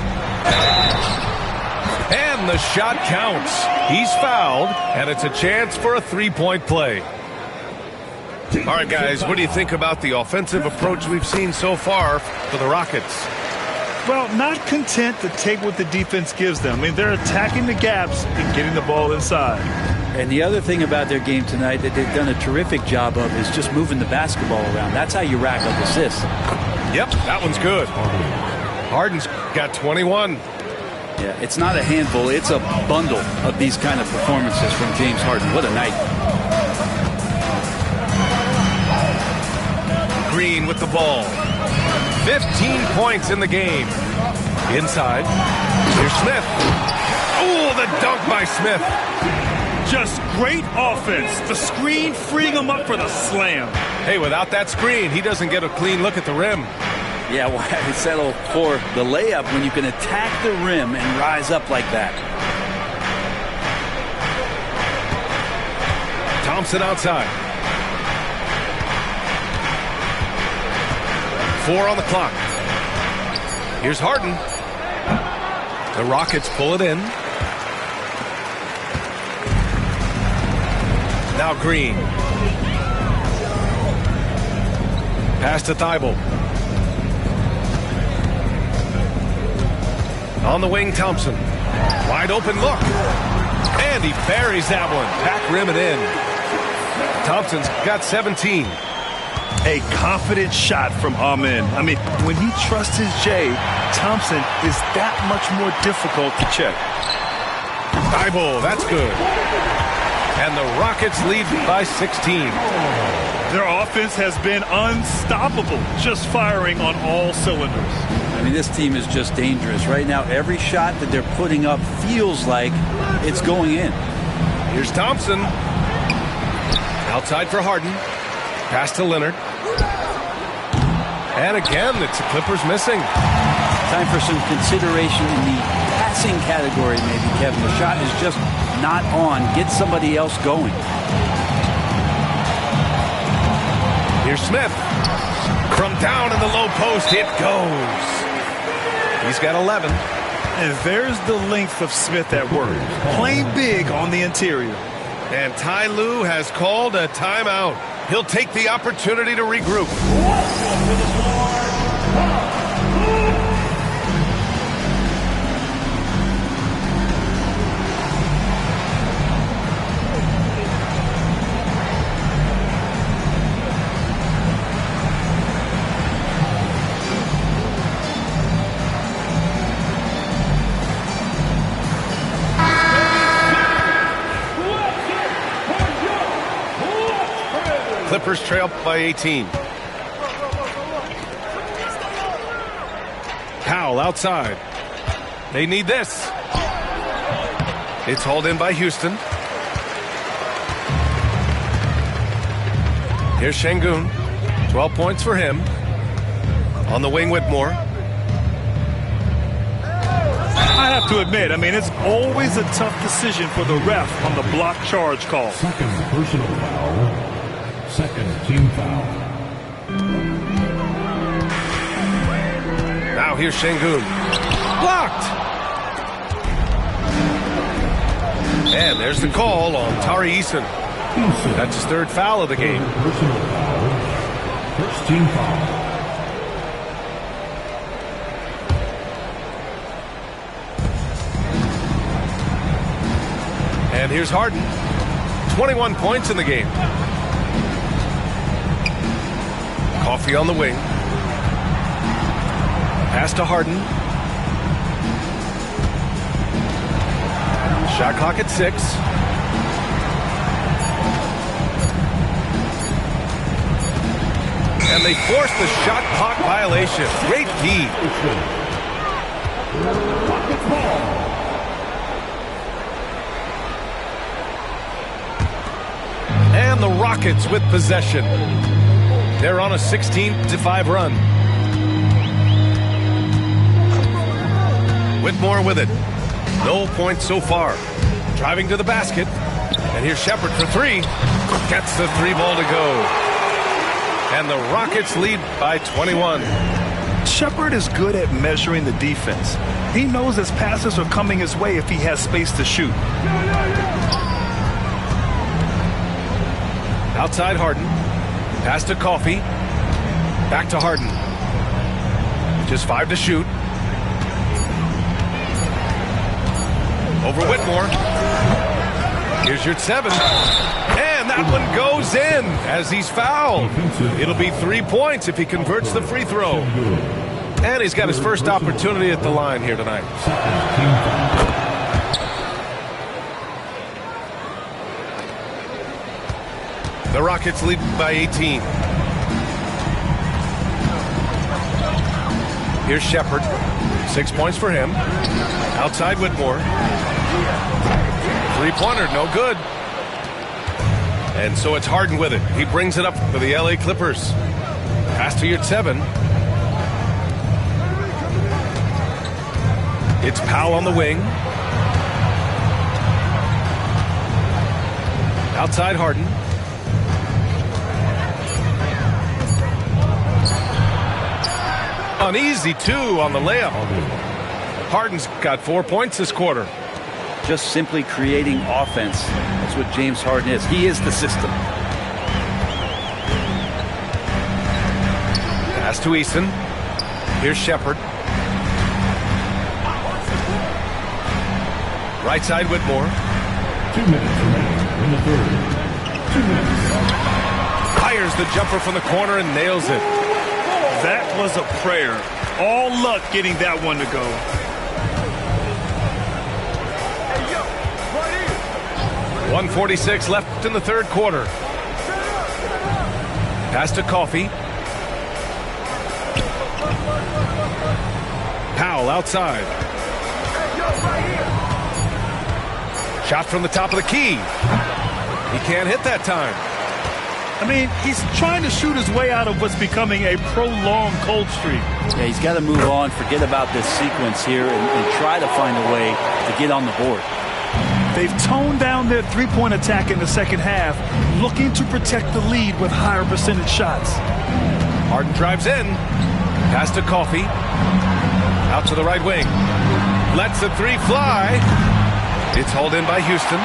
Speaker 1: And the shot counts. He's fouled, and it's a chance for a three-point play. All right, guys, what do you think about the offensive approach we've seen so far for the Rockets?
Speaker 2: Well, not content to take what the defense gives them. I mean, they're attacking the gaps and getting the ball inside.
Speaker 3: And the other thing about their game tonight that they've done a terrific job of is just moving the basketball around. That's how you rack up assists.
Speaker 1: Yep, that one's good. Harden's got 21.
Speaker 3: Yeah, it's not a handful. It's a bundle of these kind of performances from James Harden. What a night.
Speaker 1: Green with the ball. 15 points in the game. Inside. Here's Smith. Oh, the dunk by Smith.
Speaker 2: Just great offense. The screen freeing him up for the slam.
Speaker 1: Hey, without that screen, he doesn't get a clean look at the rim.
Speaker 3: Yeah, why settle for the layup when you can attack the rim and rise up like that?
Speaker 1: Thompson outside. 4 on the clock. Here's Harden. The Rockets pull it in. Now Green. Pass to Thibault. On the wing, Thompson. Wide open look. And he buries that one. Back rim and in. Thompson's got 17.
Speaker 2: A confident shot from Amen. I mean, when he trusts his J, Thompson is that much more difficult to check.
Speaker 1: Thibault, that's good. And the Rockets lead by 16.
Speaker 2: Their offense has been unstoppable, just firing on all cylinders.
Speaker 3: I mean, this team is just dangerous. Right now, every shot that they're putting up feels like it's going in.
Speaker 1: Here's Thompson. Outside for Harden. Pass to Leonard. And again, it's the Clippers missing.
Speaker 3: Time for some consideration in the passing category, maybe, Kevin. The shot is just not on. Get somebody else going.
Speaker 1: Here's Smith. From down in the low post, it goes. He's got 11.
Speaker 2: And there's the length of Smith at work. Playing big on the interior.
Speaker 1: And Ty Lue has called a timeout. He'll take the opportunity to regroup. Clippers trail by 18. Powell outside. They need this. It's hauled in by Houston. Here's Şengün. 12 points for him. On the wing, Whitmore.
Speaker 2: I have to admit, it's always a tough decision for the ref on the block charge call.
Speaker 4: Second personal foul. Second team foul.
Speaker 1: Now here's Şengün. Blocked! And there's the call on Tari Eason. That's his third foul of the game.
Speaker 4: Personal foul. First team foul.
Speaker 1: And here's Harden. 21 points in the game. Coffee on the wing. Pass to Harden. Shot clock at 6. And they force the shot clock violation. Great D. And the Rockets with possession. They're on a 16-5 run. Whitmore with it. No points so far. Driving to the basket. And here's Shepherd for 3. Gets the 3 ball to go. And the Rockets lead by 21.
Speaker 2: Shepherd is good at measuring the defense. He knows his passes are coming his way if he has space to shoot.
Speaker 1: Outside Harden. Pass to Coffee. Back to Harden. Just 5 to shoot. Over Whitmore. Here's your 7. And that one goes in as he's fouled. It'll be 3 points if he converts the free throw. And he's got his first opportunity at the line here tonight. The Rockets lead by 18. Here's Shepherd. 6 points for him. Outside Whitmore. 3-pointer, no good. And so it's Harden with it. He brings it up for the LA Clippers. Pass to your 7. It's Powell on the wing. Outside Harden. An easy 2 on the layup. Harden's got 4 points this quarter.
Speaker 3: Just simply creating offense. That's what James Harden is. He is the system.
Speaker 1: Pass to Eason. Here's Shepherd. Right side Whitmore.
Speaker 4: 2 minutes remaining in the third. 2 minutes.
Speaker 1: Fires the jumper from the corner and nails it.
Speaker 2: That was a prayer. All luck getting that one to go.
Speaker 1: .146 left in the third quarter. Pass to Coffee. Powell outside. Shot from the top of the key. He can't hit that time.
Speaker 2: I mean, he's trying to shoot his way out of what's becoming a prolonged cold streak.
Speaker 3: Yeah, he's got to move on, forget about this sequence here, and try to find a way to get on the board.
Speaker 2: They've toned down their three-point attack in the second half, looking to protect the lead with higher percentage shots.
Speaker 1: Harden drives in. Pass to Coffey. Out to the right wing. Lets the three fly. It's hauled in by Houston.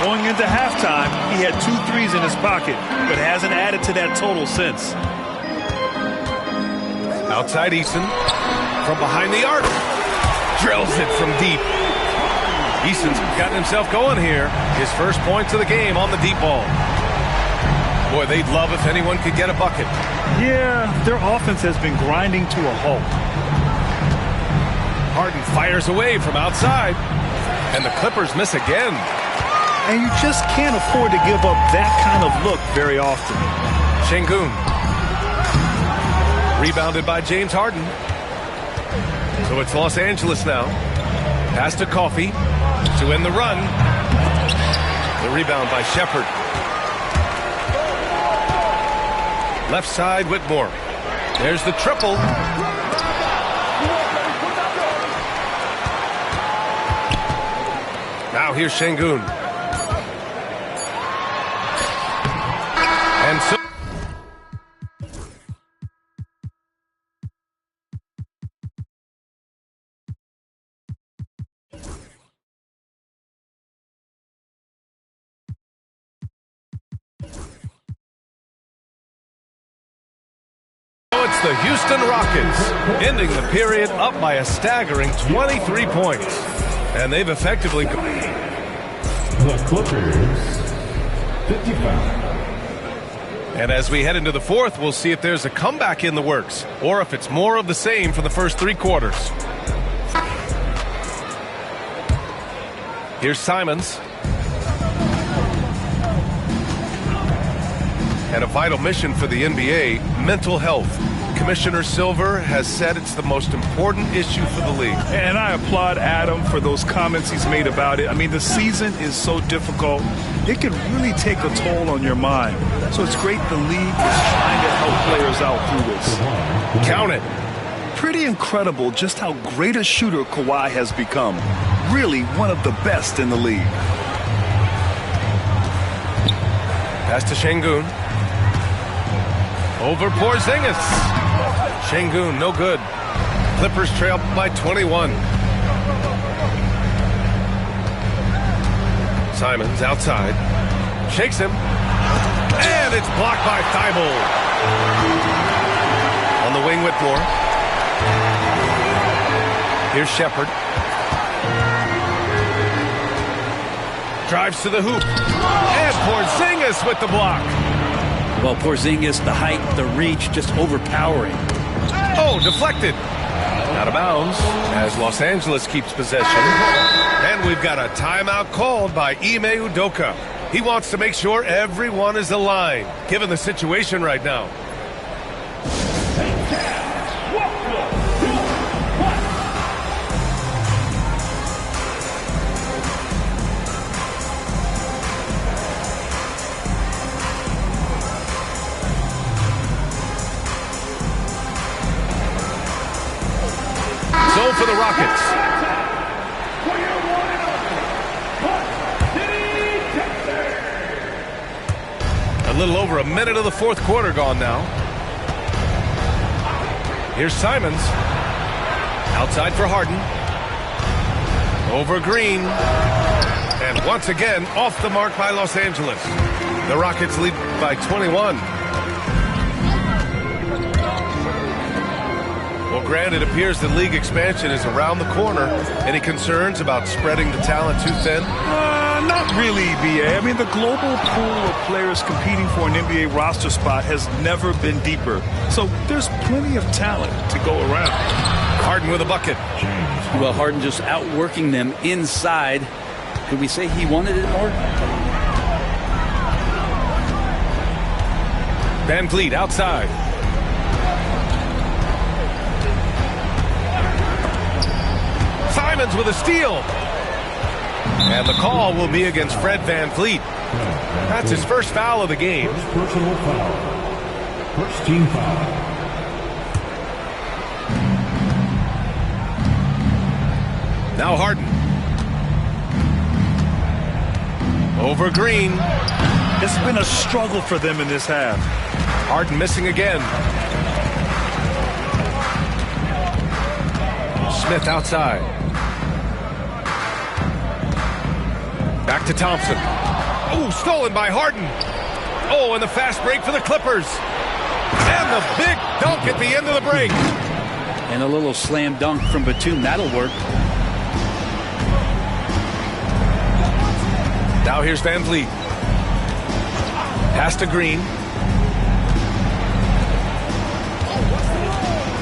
Speaker 2: Going into halftime, he had 2 threes in his pocket, but hasn't added to that total since.
Speaker 1: Outside Eason. From behind the arc. Drills it from deep. Eason's gotten himself going here. His first points of the game on the deep ball. Boy, they'd love if anyone could get a bucket.
Speaker 2: Yeah, their offense has been grinding to a halt.
Speaker 1: Harden fires away from outside. And the Clippers miss again.
Speaker 2: And you just can't afford to give up that kind of look very often.
Speaker 1: Şengün. Rebounded by James Harden. So it's Los Angeles now. Pass to Coffey to end the run. The rebound by Shepherd. Left side, Whitmore. There's the triple. Now here's Şengün. And so it's the Houston Rockets, ending the period up by a staggering 23 points. And they've effectively...
Speaker 4: The Clippers, 55.
Speaker 1: And as we head into the fourth, we'll see if there's a comeback in the works, or if it's more of the same for the first 3 quarters. Here's Simons. And a vital mission for the NBA, mental health. Commissioner Silver has said it's the most important issue for the league.
Speaker 2: And I applaud Adam for those comments he's made about it. I mean, the season is so difficult. It can really take a toll on your mind. So it's great the league is trying to help players out through this.
Speaker 1: Count it.
Speaker 2: Pretty incredible just how great a shooter Kawhi has become. Really one of the best in the league.
Speaker 1: Pass to Şengün. Over Porzingis. Şengün, no good. Clippers trail by 21. Simons outside. Shakes him. And it's blocked by Thibault. On the wing, Whitmore. Here's Shepherd. Drives to the hoop. And Porzingis with the block.
Speaker 3: Well, Porzingis, the height, the reach, just overpowering.
Speaker 1: Oh, deflected. Out of bounds as Los Angeles keeps possession. And we've got a timeout called by Ime Udoka. He wants to make sure everyone is aligned, given the situation right now. So for the Rockets. A little over a minute of the fourth quarter gone now. Here's Simons. Outside for Harden. Over Green. And once again, off the mark by Los Angeles. The Rockets lead by 21. Well, Grant, it appears that league expansion is around the corner. Any concerns about spreading the talent too thin?
Speaker 2: Not really, B.A. I mean, the global pool of players competing for an NBA roster spot has never been deeper. So there's plenty of talent to go around.
Speaker 1: Harden with a bucket.
Speaker 3: Well, Harden just outworking them inside. Could we say he wanted it more?
Speaker 1: Van Vliet outside. Simons with a steal. And the call will be against Fred Van Vliet. That's his first foul of the game.
Speaker 4: First personal foul. First team foul.
Speaker 1: Now Harden. Over Green.
Speaker 2: It's been a struggle for them in this half.
Speaker 1: Harden missing again. Smith outside. Back to Thompson. Oh, stolen by Harden. Oh, and the fast break for the Clippers. And the big dunk at the end of the break.
Speaker 3: And a little slam dunk from Batum. That'll work.
Speaker 1: Now here's Van Vliet. Pass to Green.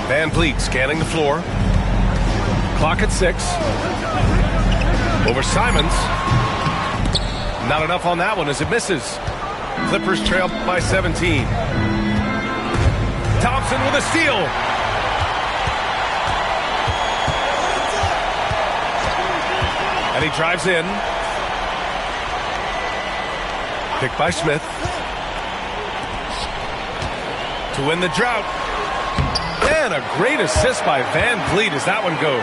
Speaker 1: Van Vliet scanning the floor. Clock at 6. Over Simons. Not enough on that one as it misses. Clippers trail by 17. Thompson with a steal. And he drives in. Picked by Smith. To win the drought. And a great assist by Van Vliet as that one goes.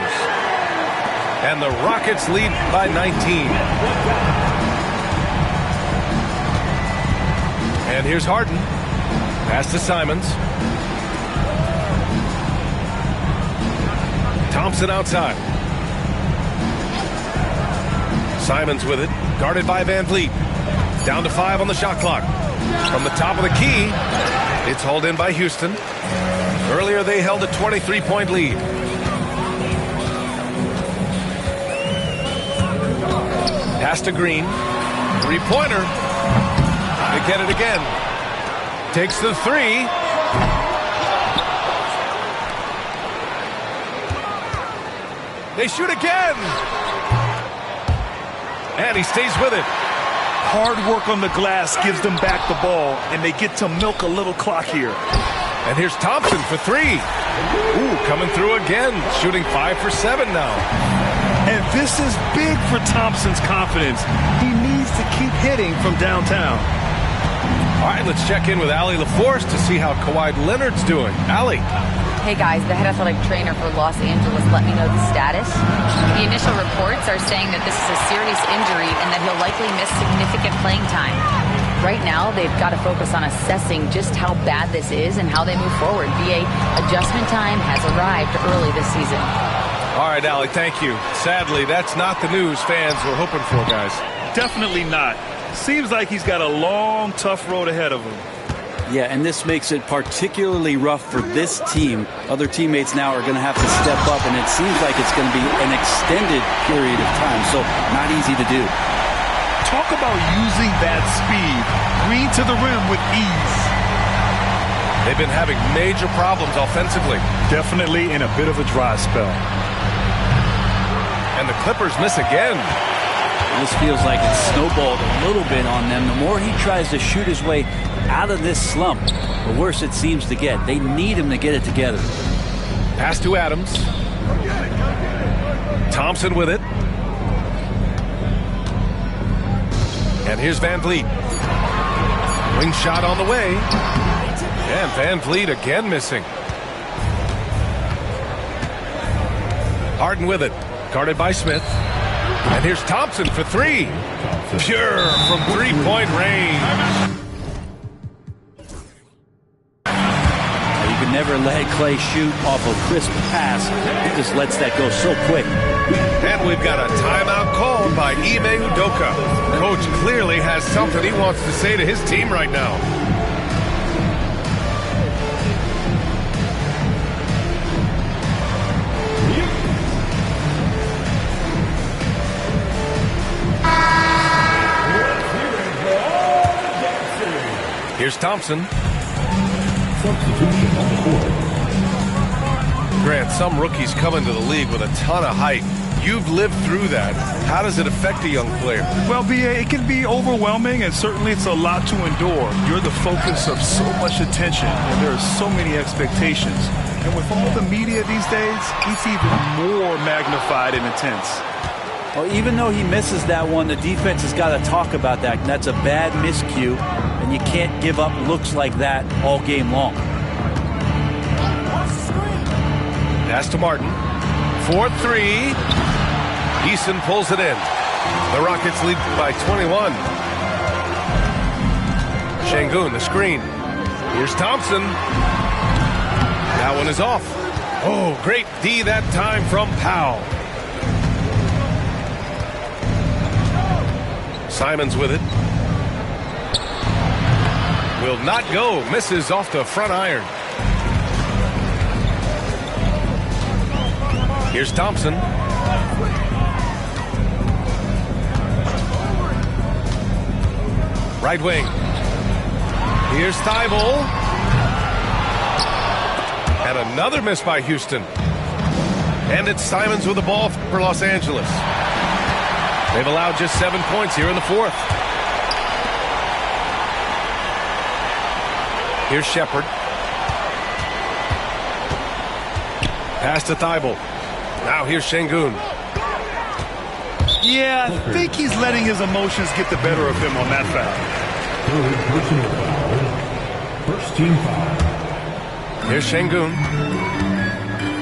Speaker 1: And the Rockets lead by 19. And here's Harden. Pass to Simons. Thompson outside. Simons with it. Guarded by Van Vliet. Down to 5 on the shot clock. From the top of the key, it's hauled in by Houston. Earlier, they held a 23-point lead. Pass to Green. Three-pointer. They get it again. Takes the 3. They shoot again. And he stays with it.
Speaker 2: Hard work on the glass gives them back the ball, and they get to milk a little clock here.
Speaker 1: And here's Thompson for 3. Ooh, coming through again. Shooting 5 for 7 now.
Speaker 2: And this is big for Thompson's confidence. He needs to keep hitting from downtown.
Speaker 1: All right, let's check in with Allie LaForce to see how Kawhi Leonard's doing. Allie.
Speaker 5: Hey guys, the head athletic trainer for Los Angeles let me know the status. The initial reports are saying that this is a serious injury and that he'll likely miss significant playing time. Right now, they've got to focus on assessing just how bad this is and how they move forward. BA, adjustment time has arrived early this season.
Speaker 1: All right, Allie, thank you. Sadly, that's not the news fans were hoping for, guys.
Speaker 2: Definitely not. Seems like he's got a long, tough road ahead of him.
Speaker 3: Yeah, and this makes it particularly rough for this team. Other teammates now are going to have to step up, and it seems like it's going to be an extended period of time, so not easy to do.
Speaker 2: Talk about using that speed. Green to the rim with ease.
Speaker 1: They've been having major problems offensively.
Speaker 2: Definitely in a bit of a dry spell.
Speaker 1: And the Clippers miss again.
Speaker 3: This feels like it's snowballed a little bit on them. The more he tries to shoot his way out of this slump, the worse it seems to get. They need him to get it together.
Speaker 1: Pass to Adams. Thompson with it. And here's Van Vliet. Wing shot on the way. And Van Vliet again missing. Harden with it. Guarded by Smith. And here's Thompson for 3. Pure from three-point range.
Speaker 3: You can never let Clay shoot off a crisp pass. He just lets that go so quick.
Speaker 1: And we've got a timeout called by Ime Udoka. Coach clearly has something he wants to say to his team right now. Here's Thompson.
Speaker 4: Substitution on the court.
Speaker 1: Grant, some rookies come into the league with a ton of height. You've lived through that. How does it affect a young player?
Speaker 2: Well, BA, it can be overwhelming, and certainly it's a lot to endure. You're the focus of so much attention, and there are so many expectations. And with all the media these days, it's even more magnified and intense.
Speaker 3: Well, even though he misses that one, the defense has got to talk about that. And that's a bad miscue, and you can't give up looks like that all game long.
Speaker 1: Pass to Martin. 4-3. Eason pulls it in. The Rockets lead by 21. Şengün, the screen. Here's Thompson. That one is off. Oh, great D that time from Powell. Simons with it. Will not go. Misses off the front iron. Here's Thompson. Right wing. Here's Thibault. And another miss by Houston. And it's Simons with the ball for Los Angeles. They've allowed just 7 points here in the fourth. Here's Shepherd. Pass to Thibault. Now here's Şengün.
Speaker 2: Yeah, I think he's letting his emotions get the better of him on that foul.
Speaker 4: First team foul.
Speaker 1: Here's Şengün.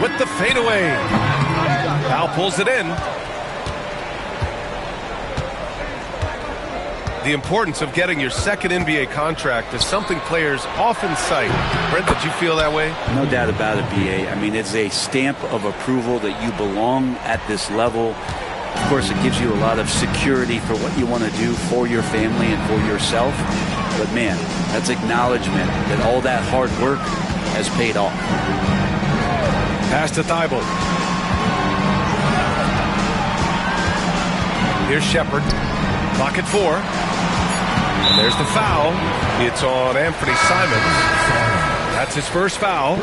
Speaker 1: With the fadeaway. Powell pulls it in. The importance of getting your second NBA contract is something players often cite. Brent, did you feel that way?
Speaker 3: No doubt about it, B.A. I mean, it's a stamp of approval that you belong at this level. Of course, it gives you a lot of security for what you want to do for your family and for yourself. But, man, that's acknowledgement that all that hard work has paid off.
Speaker 1: Pass to Thibault. Here's Shepherd. Clock at 4. And there's the foul. It's on Anthony Simons. That's his first foul.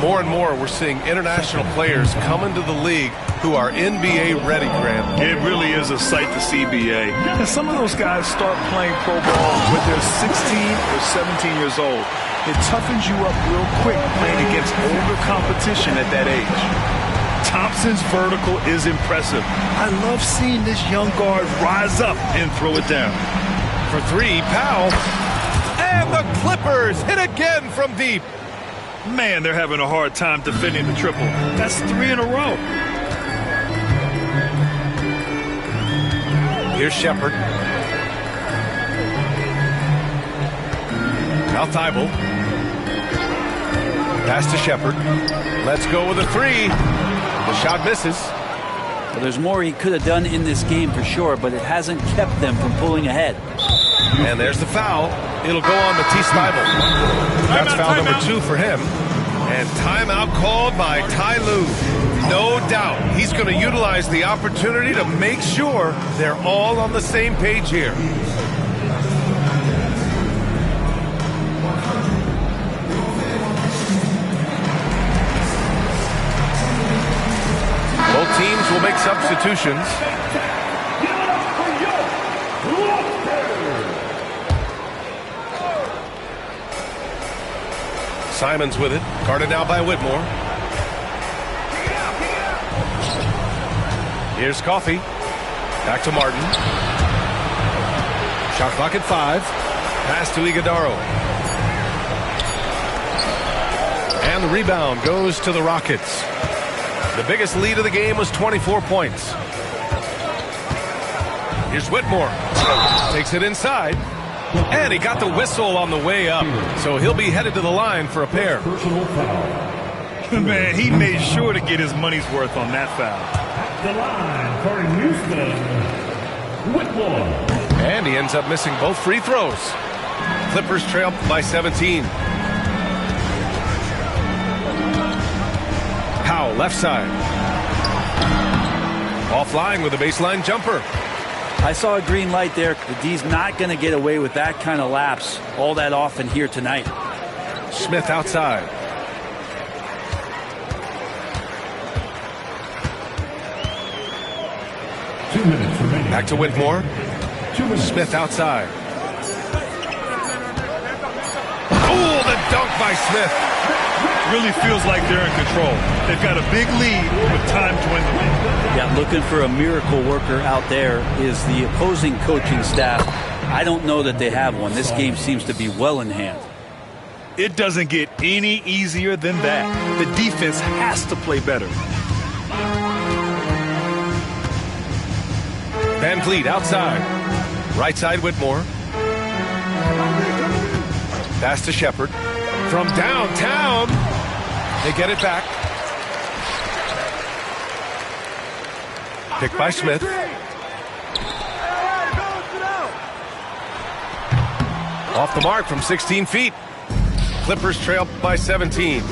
Speaker 1: More and more, we're seeing international players come into the league who are NBA ready, Grant.
Speaker 2: It really is a sight to see, BA. And some of those guys start playing pro ball when they're 16 or 17 years old. It toughens you up real quick playing against older competition at that age. Thompson's vertical is impressive. I love seeing this young guard rise up and throw it down.
Speaker 1: For 3, Powell. And the Clippers hit again from deep.
Speaker 2: Man, they're having a hard time defending the triple. That's 3 in a row.
Speaker 1: Here's Shepherd. Now Thibault. Pass to Shepherd. Let's go with a 3. The shot misses.
Speaker 3: Well, there's more he could have done in this game for sure, but it hasn't kept them from pulling ahead.
Speaker 1: And there's the foul. It'll go on Matisse Thybulle. That's foul number 2 for him. And timeout called by Ty Lue. No doubt he's going to utilize the opportunity to make sure they're all on the same page here. Both teams will make substitutions. Simons with it. Guarded now by Whitmore. Here's Coffey. Back to Martin. Shot clock at 5. Pass to Iguodaro. And the rebound goes to the Rockets. The biggest lead of the game was 24 points. Here's Whitmore. Takes it inside. And he got the whistle on the way up. So he'll be headed to the line for a pair.
Speaker 2: Man, he made sure to get his money's worth on that foul.
Speaker 4: The line for Houston, Whitmore.
Speaker 1: And he ends up missing both free throws. Clippers trail by 17. Powell, left side. Offline with a baseline jumper.
Speaker 3: I saw a green light there. The D's not going to get away with that kind of lapse all that often here tonight.
Speaker 1: Smith outside. Back to Whitmore. Smith outside. Oh, the dunk by Smith.
Speaker 2: really feels like they're in control. They've got a big lead with time dwindling.
Speaker 3: Yeah, looking for a miracle worker out there is the opposing coaching staff. I don't know that they have one. This game seems to be well in hand.
Speaker 2: It doesn't get any easier than that. The defense has to play better.
Speaker 1: Van Vliet outside. Right side Whitmore. Pass to Shepard. From downtown. They get it back. Picked by Smith. Off the mark from 16 feet. Clippers trail by 17.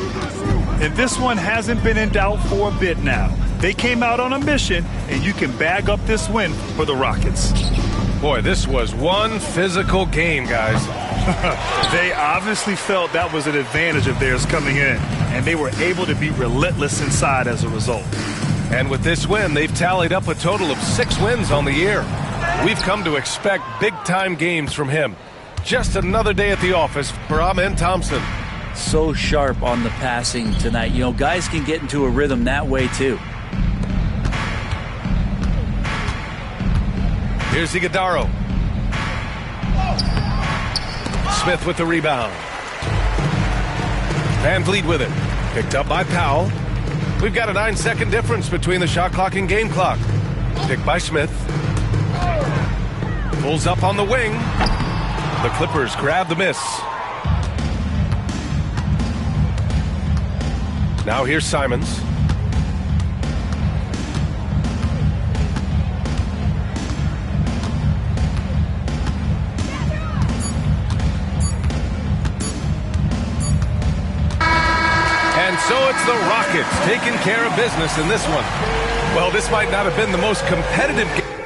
Speaker 2: And this one hasn't been in doubt for a bit now. They came out on a mission, and you can bag up this win for the Rockets.
Speaker 1: Boy, this was one physical game, guys.
Speaker 2: They obviously felt that was an advantage of theirs coming in, and they were able to be relentless inside as a result.
Speaker 1: And with this win, they've tallied up a total of 6 wins on the year. We've come to expect big-time games from him. Just another day at the office for Amen Thompson.
Speaker 3: So sharp on the passing tonight. You know, guys can get into a rhythm that way, too.
Speaker 1: Here's Iguodaro. Smith with the rebound. Van Vliet with it. Picked up by Powell. We've got a 9-second difference between the shot clock and game clock. Picked by Smith. Pulls up on the wing. The Clippers grab the miss. Now here's Simons. And so it's the Rockets taking care of business in this one. Well, this might not have been the most competitive game.